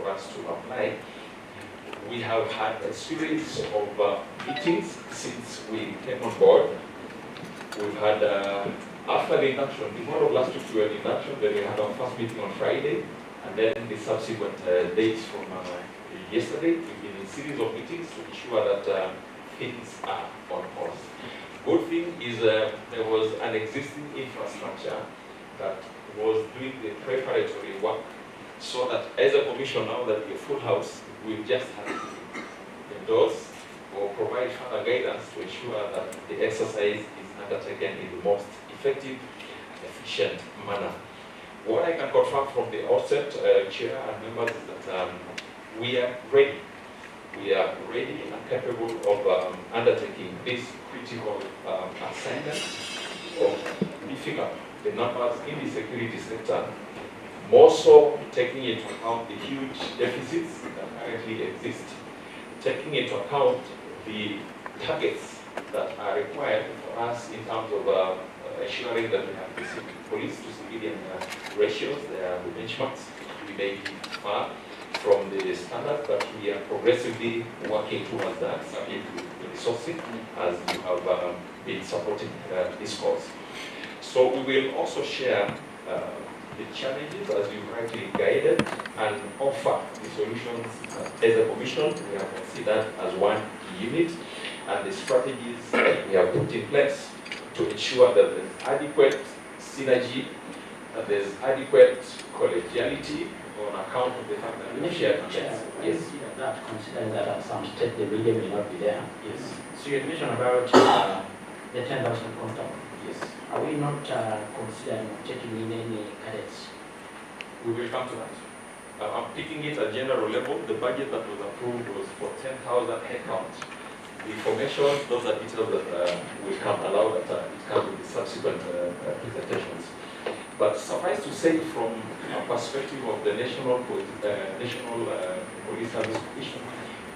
for us to apply. We have had a series of meetings since we came on board. We've had, after the induction, tomorrow last week we were in induction, then we had our first meeting on Friday, and then the subsequent dates from yesterday. We've been in a series of meetings to ensure that things are on course. Good thing is there was an existing infrastructure that was doing the preparatory work, so that as a commission, now that we're full house, we just have to endorse or provide further guidance to ensure that the exercise is undertaken in the most effective and efficient manner. What I can confirm from the outset, Chair and members, is that we are ready. We are ready and capable of undertaking this critical assignment of beefing up the numbers in the security sector, more so taking into account the huge deficits that currently exist, taking into account the targets that are required for us in terms of ensuring that we have the police to civilian ratios. There are the benchmarks. We may be far from the standard, but we are progressively working towards that, subject to the resourcing, as you have been supporting this cause. So we will also share the challenges as you rightly guided and offer the solutions as a commission. We have considered as one unit, and the strategies that we have put in place to ensure that there's adequate synergy, that there's adequate collegiality on account of the fact that we share Yes. Yes. Considering that at some state the media may not be there. Yes. So you had mentioned about the 10,000 constable. Yes. Are we not considering taking in any cadets? We will come to that. I'm picking it at general level. The budget that was approved was for 10,000 headcount. The information, those are details that will come allow that it comes with the subsequent presentations. But suffice to say, from a perspective of the National Police Service Commission,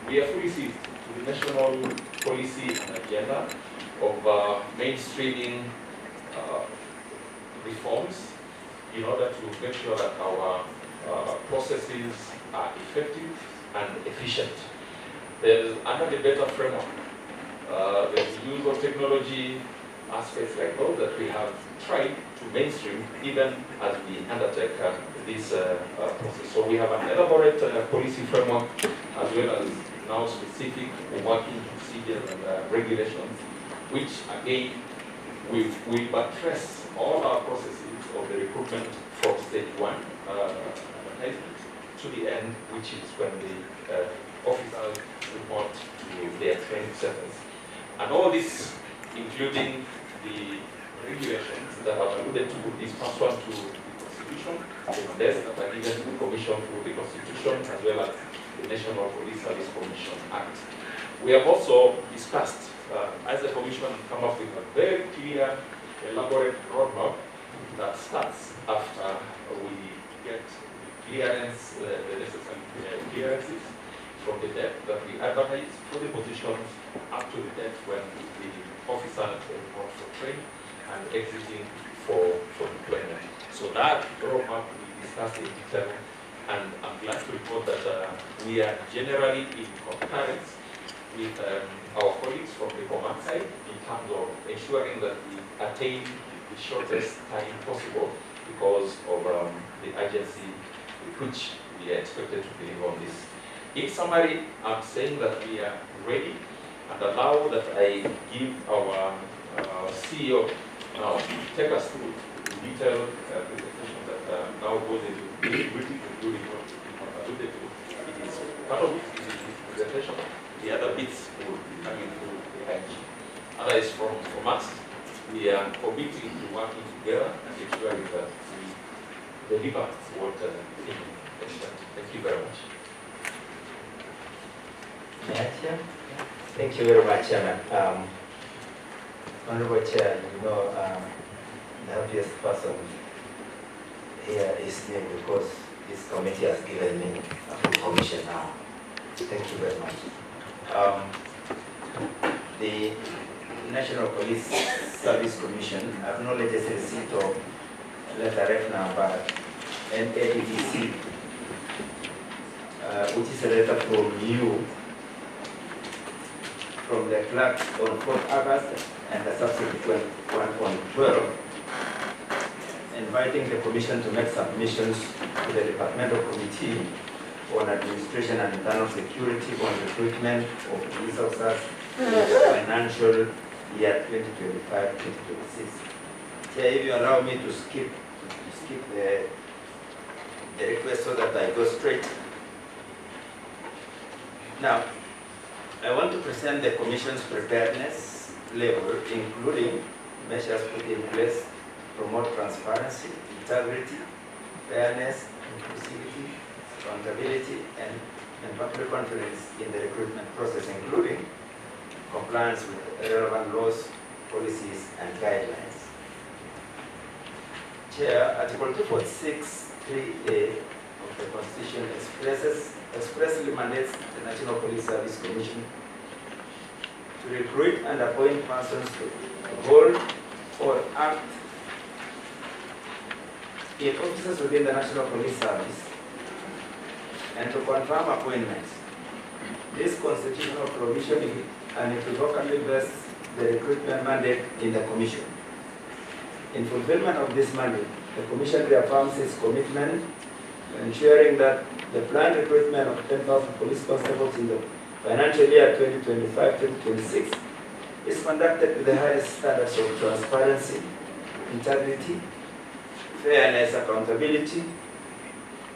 we are fully seized to the national policy and agenda of mainstreaming reforms in order to make sure that our processes are effective and efficient. There's under the better framework, there's use of technology, aspects like those that we have tried to mainstream even as we undertake this process. So we have an elaborate policy framework as well as now specific working procedures and regulations, which again will buttress all our processes of the recruitment from stage one advertisement to the end, which is when the officers report to their training centers. And all this, including the regulations that have alluded to, is pursuant to the Constitution, the mandates that are given to the Commission through the Constitution, as well as the National Police Service Commission Act. We have also discussed, as a Commission, come up with a very clear, elaborate roadmap that starts after we get the clearance, the necessary clearances from the date that we advertise for the positions up to the date when the officers report for training and exiting for deployment. So that roadmap we discussed in detail, and I'm glad to report that we are generally in concurrence with our colleagues from the command side in terms of ensuring that we attain the shortest time possible because of the urgency with which we are expected to deliver on this. In summary, I'm saying that we are ready, and allow that I give our CEO now take us through the detailed presentation that now goes into nitty-gritty, including what we alluded to. It is part of it is this presentation. The other bits will be coming through the IG. Otherwise, from us, we are committing to working together and ensuring that we deliver what we expect. Thank you very much. Thank you very much, Chairman. Honorable Chair, you know, the happiest person here is me because this committee has given me a full commission now. Thank you very much. The National Police Service Commission acknowledges the receipt of letter F number NADDC which is a letter from you, from the clerk on 4th August and the subsequent one on 12, inviting the Commission to make submissions to the Departmental Committee on Administration and Internal Security on recruitment of police officers in the financial year 2025-2026. Chair, if you allow me to skip the request so that I go straight. Now, I want to present the Commission's preparedness level, including measures put in place to promote transparency, integrity, fairness, inclusivity, accountability, and public confidence in the recruitment process, including compliance with relevant laws, policies, and guidelines. Chair, Article 246 3A of the Constitution expressly mandates the National Police Service Commission to recruit and appoint persons to hold or act in offices within the National Police Service and to confirm appointments. This constitutional provision unequivocally vests the recruitment mandate in the Commission. In fulfillment of this mandate, the Commission reaffirms its commitment to ensuring that the planned recruitment of 10,000 police constables in the financial year 2025-2026 is conducted with the highest standards of transparency, integrity, fairness, accountability,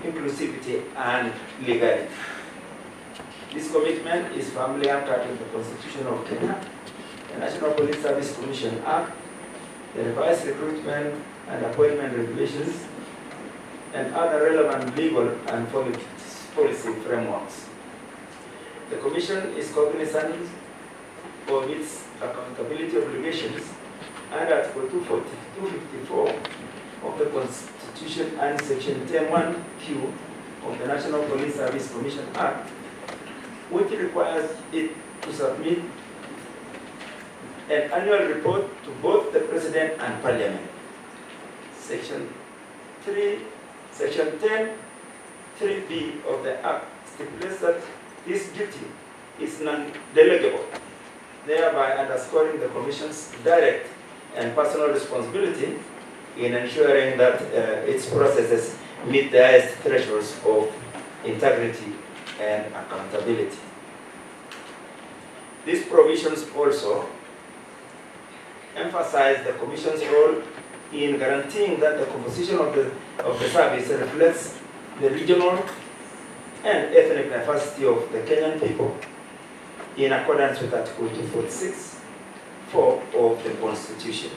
inclusivity, and legality. This commitment is firmly anchored in the Constitution of Kenya, the National Police Service Commission Act, the revised recruitment and appointment regulations, and other relevant legal and policy frameworks. The Commission is cognizant of its accountability obligations under Article 254 of the Constitution and Section 10(1)(q) of the National Police Service Commission Act, which requires it to submit an annual report to both the President and Parliament. Section 10(3)(b) of the Act stipulates that this duty is non-delegable, thereby underscoring the Commission's direct and personal responsibility in ensuring that its processes meet the highest thresholds of integrity and accountability. These provisions also emphasize the Commission's role in guaranteeing that the composition of the service reflects the regional and ethnic diversity of the Kenyan people in accordance with Article 246(4) of the Constitution.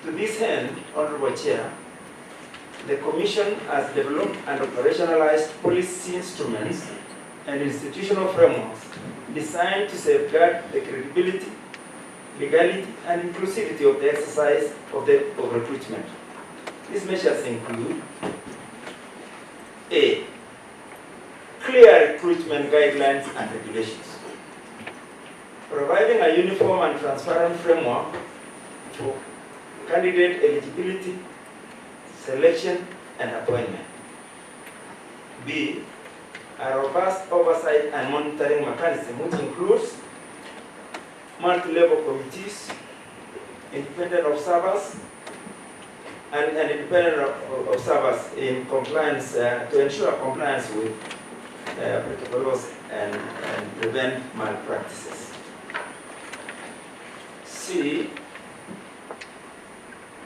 To this end, Honorable Chair, the Commission has developed and operationalized policy instruments and institutional frameworks designed to safeguard the credibility, legality, and inclusivity of the exercise of recruitment. These measures include: A. Clear recruitment guidelines and regulations, providing a uniform and transparent framework for candidate eligibility, selection, and appointment. B. A robust oversight and monitoring mechanism, which includes multi-level committees, independent observers, and independent observers in compliance to ensure compliance with applicable laws and prevent malpractices. C.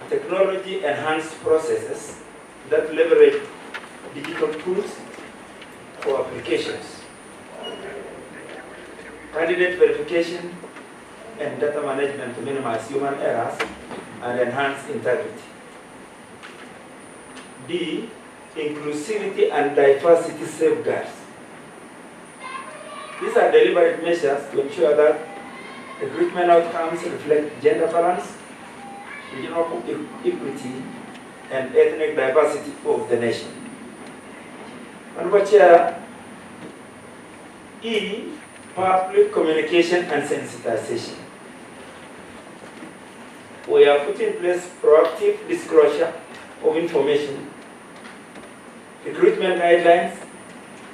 Technology-enhanced processes that leverage digital tools for applications, candidate verification, and data management to minimize human errors and enhance integrity. D. Inclusivity and diversity safeguards. These are deliberate measures to ensure that recruitment outcomes reflect gender balance, regional equity, and ethnic diversity of the nation. Honorable Chair, E. Public communication and sensitization. We have put in place proactive disclosure of information, recruitment guidelines,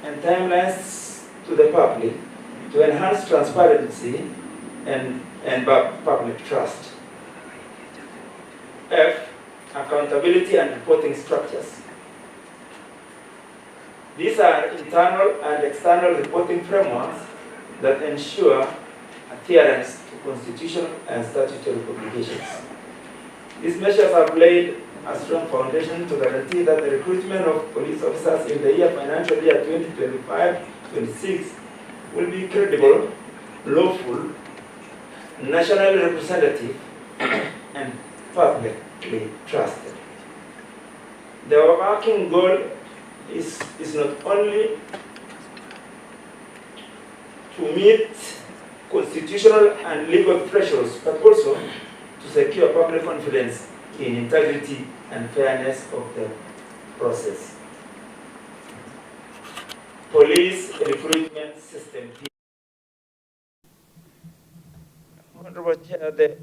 and timelines to the public to enhance transparency and public trust. F, accountability and reporting structures. These are internal and external reporting frameworks that ensure adherence to constitutional and statutory obligations. These measures have laid a strong foundation to guarantee that the recruitment of police officers in the financial year 2025-26 will be credible, lawful, nationally representative, and publicly trusted. The overarching goal is not only to meet constitutional and legal thresholds, but also to secure public confidence in integrity and fairness of the process. Police recruitment system. Honorable Chair, the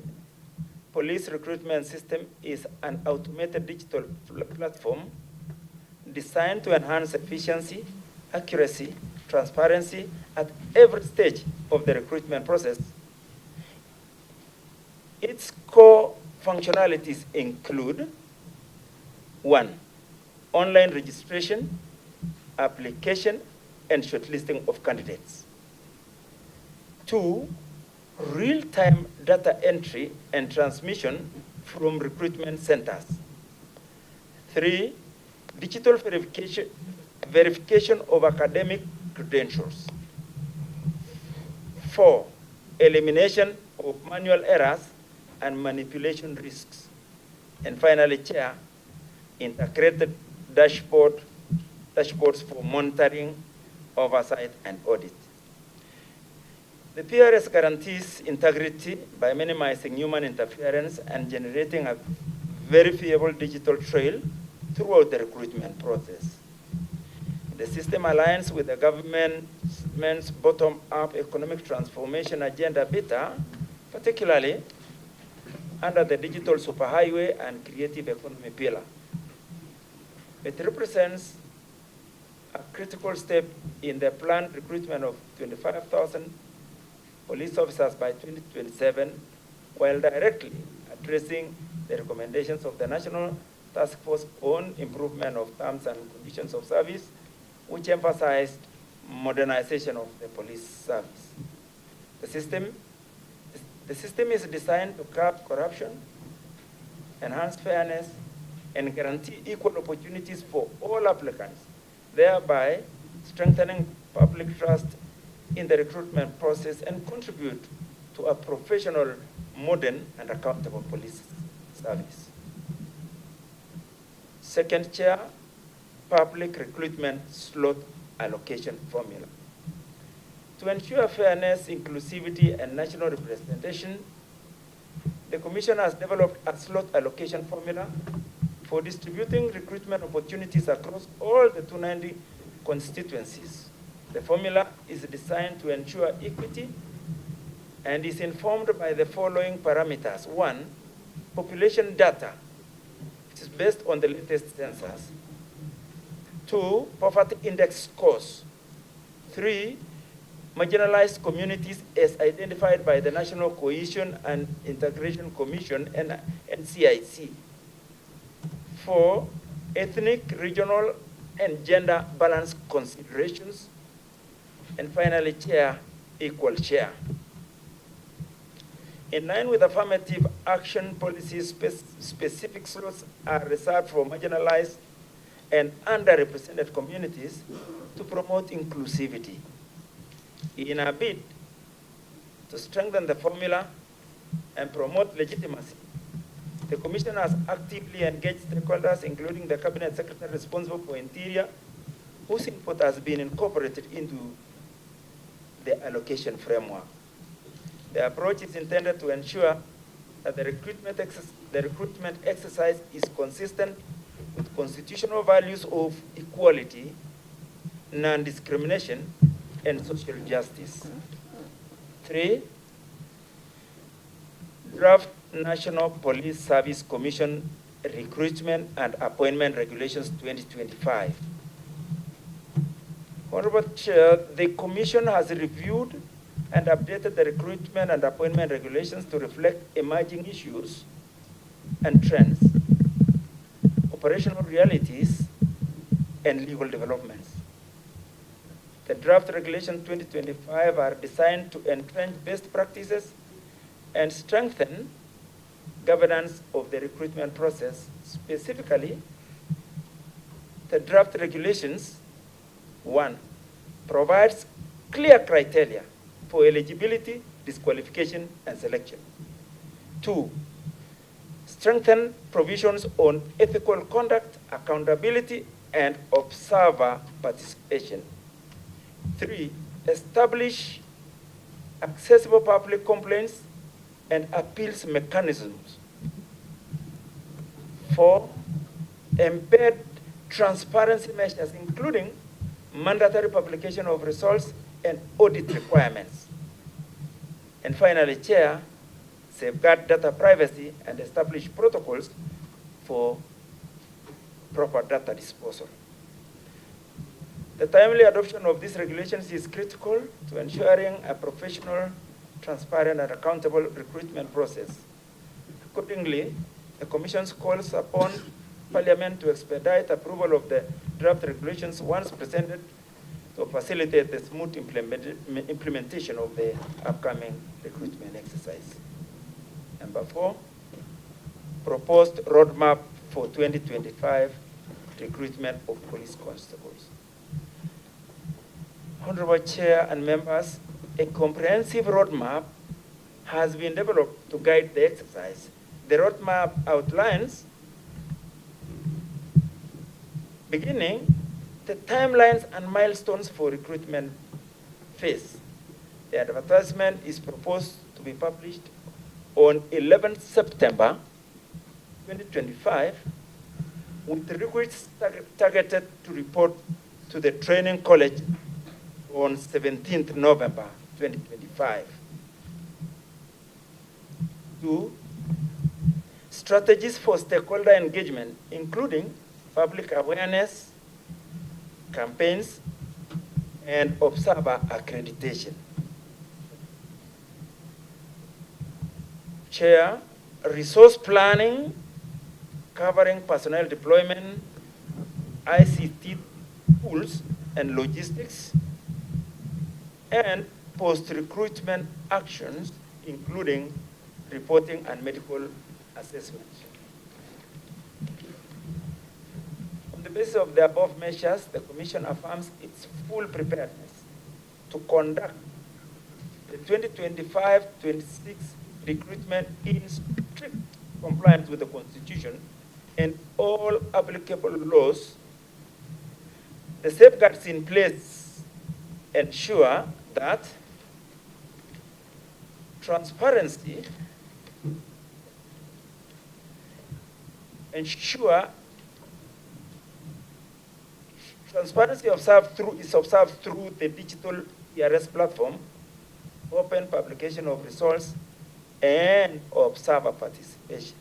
police recruitment system is an automated digital platform designed to enhance efficiency, accuracy, transparency at every stage of the recruitment process. Its core functionalities include: 1, online registration, application, and shortlisting of candidates. 2, real-time data entry and transmission from recruitment centers. 3, digital verification of academic credentials. 4, elimination of manual errors and manipulation risks. And finally, Chair, integrated dashboards for monitoring, oversight, and audit. The PRS guarantees integrity by minimizing human interference and generating a verifiable digital trail throughout the recruitment process. The system aligns with the government's bottom-up economic transformation agenda beta, particularly under the digital superhighway and creative economy pillar. It represents a critical step in the planned recruitment of 25,000 police officers by 2027, while directly addressing the recommendations of the National Task Force on Improvement of Terms and Conditions of Service, which emphasized modernization of the police service. The system is designed to curb corruption, enhance fairness, and guarantee equal opportunities for all applicants, thereby strengthening public trust in the recruitment process and contribute to a professional, modern, and accountable police service. Second, Chair, public recruitment slot allocation formula. To ensure fairness, inclusivity, and national representation, the Commission has developed a slot allocation formula for distributing recruitment opportunities across all the 290 constituencies. The formula is designed to ensure equity and is informed by the following parameters. 1, population data, which is based on the latest census. 2, poverty index scores. 3, marginalized communities as identified by the National Cohesion and Integration Commission, NCIC. 4, ethnic, regional, and gender balance considerations. And finally, Chair, equal share. In line with affirmative action policies, specific slots are reserved for marginalized and underrepresented communities to promote inclusivity. In a bid to strengthen the formula and promote legitimacy, the Commission has actively engaged stakeholders, including the Cabinet Secretary responsible for Interior, whose input has been incorporated into the allocation framework. The approach is intended to ensure that the recruitment exercise is consistent with constitutional values of equality, non-discrimination, and social justice. 3, draft National Police Service Commission Recruitment and Appointment Regulations 2025. Honorable Chair, the Commission has reviewed and updated the recruitment and appointment regulations to reflect emerging issues and trends, operational realities, and legal developments. The draft regulations 2025 are designed to entrench best practices and strengthen governance of the recruitment process. Specifically, the draft regulations, 1, provides clear criteria for eligibility, disqualification, and selection. 2, strengthen provisions on ethical conduct, accountability, and observer participation. 3, establish accessible public complaints and appeals mechanisms. 4, embed transparency measures, including mandatory publication of results and audit requirements. And finally, Chair, safeguard data privacy and establish protocols for proper data disposal. The timely adoption of these regulations is critical to ensuring a professional, transparent, and accountable recruitment process. Accordingly, the Commission calls upon Parliament to expedite approval of the draft regulations once presented to facilitate the smooth implementation of the upcoming recruitment exercise. Number 4, proposed roadmap for 2025 recruitment of police constables. Honorable Chair and members, a comprehensive roadmap has been developed to guide the exercise. The roadmap outlines, beginning, the timelines and milestones for recruitment phase. The advertisement is proposed to be published on 11th September 2025, with the recruits targeted to report to the training college on 17th November 2025. 2, strategies for stakeholder engagement, including public awareness, campaigns, and observer accreditation. Chair, resource planning covering personnel deployment, ICT tools and logistics, and post-recruitment actions, including reporting and medical assessment. On the basis of the above measures, the Commission affirms its full preparedness to conduct the 2025-26 recruitment in strict compliance with the Constitution and all applicable laws. The safeguards in place ensure that transparency is observed through the digital ERS platform, open publication of results, and observer participation.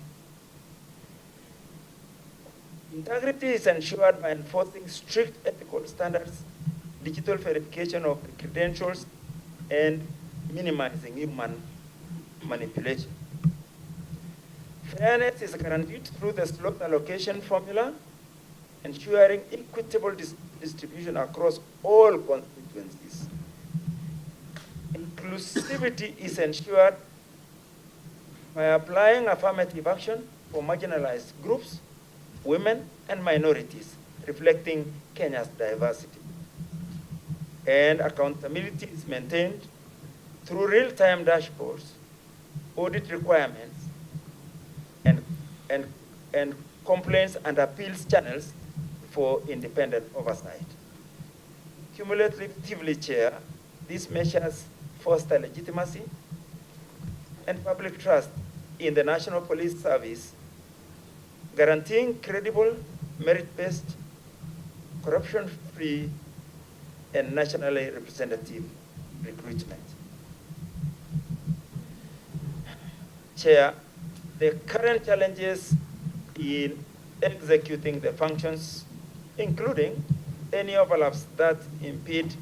Integrity is ensured by enforcing strict ethical standards, digital verification of the credentials, and minimizing human manipulation. Fairness is guaranteed through the slot allocation formula, ensuring equitable distribution across all constituencies. Inclusivity is ensured by applying affirmative action for marginalized groups, women, and minorities, reflecting Kenya's diversity. And accountability is maintained through real-time dashboards, audit requirements, and complaints and appeals channels for independent oversight. Cumulatively, Chair, these measures foster legitimacy and public trust in the National Police Service, guaranteeing credible, merit-based, corruption-free, and nationally representative recruitment. Chair, the current challenges in executing the functions, including any overlaps that impede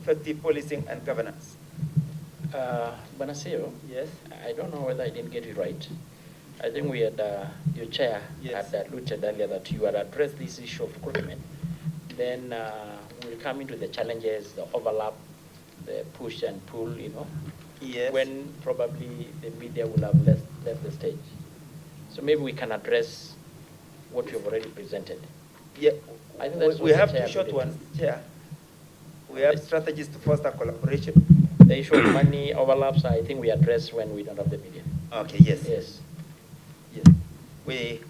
effective policing and governance? Banasio, Yes. I don't know whether I didn't get it right. I think we had, your chair Yes. had alluded earlier that you had addressed this issue of recruitment. Then we'll come into the challenges, the overlap, the push and pull, you know, Yes. when probably the media will have left the stage. So maybe we can address what you've already presented. Yeah. I think that's We what have the chair two short alluded ones, Chair. We have strategies to foster collaboration. The issue of money overlaps, I think we address when we don't have the media. Okay, yes. Yes. Yes. We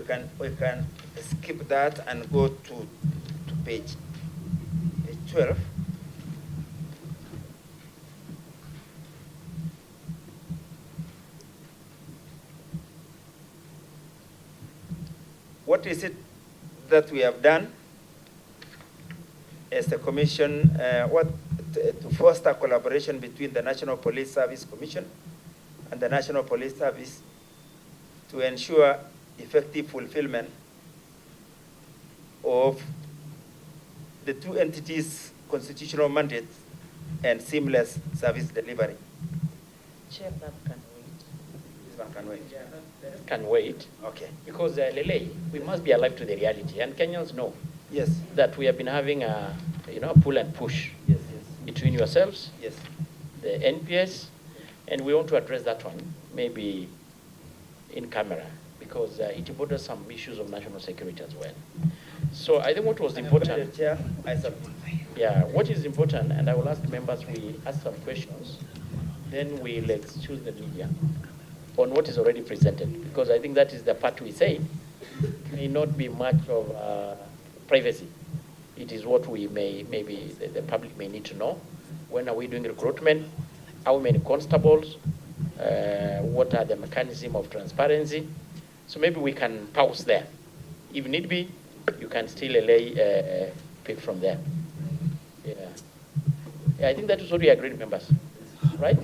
can skip that and go to page 12. What is it that we have done as the Commission, to foster collaboration between the National Police Service Commission and the National Police Service to ensure effective fulfillment of the two entities' constitutional mandates and seamless service delivery? Chair, that can wait. This one can wait. Can wait. Okay. Because Lele, we must be alive to the reality, and Kenyans know Yes. that we have been having a, pull and push Yes. between yourselves, Yes. the NPS, and we want to address that one, maybe in camera, because it borders some issues of national security as well. So I think what was important, Chair, I submit. yeah, what is important, and I will ask members, we ask some questions, then we'll excuse the media on what is already presented, because I think that is the part we say may not be much of privacy. It is what we maybe the public may need to know. When are we doing recruitment? How many constables? What are the mechanism of transparency? So maybe we can pause there. If need be, you can still pick from there. Yeah, I think that is what we agreed, members, right?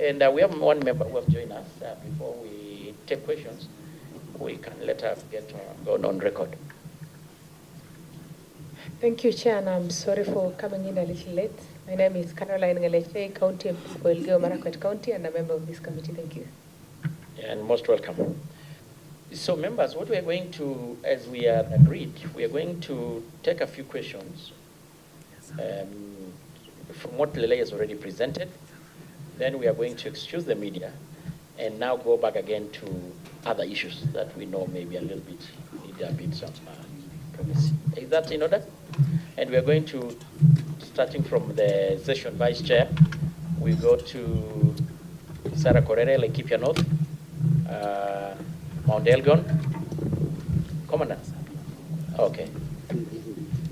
And we have one member who has joined us. Before we take questions, we can let her get on record. Thank you, Chair, and I'm sorry for coming in a little late. My name is Caroline Ngaleche, County MP for Elgeyo Marakwet County, and a member of this committee. Thank you. And most welcome. So, members, what we are going to, as we are agreed, we are going to take a few questions from what Lele has already presented. Then we are going to excuse the media and now go back again to other issues that we know maybe a little bit need a bit some privacy. Is that in order? And we are going to, starting from the session vice chair, we go to Sarah Korere, Laikipia North, Mount Elgon. Commandant. Okay.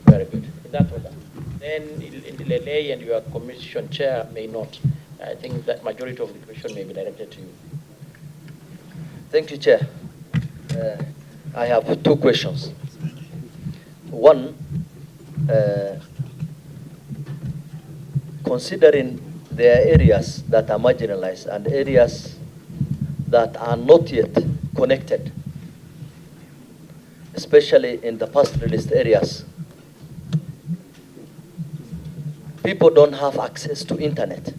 Very good. In that order. Then Lele and your commission chair may not. I think that majority of the question may be directed to you. Thank you, Chair. I have two questions. One, considering there are areas that are marginalized and areas that are not yet connected, especially in the past released areas, people don't have access to internet.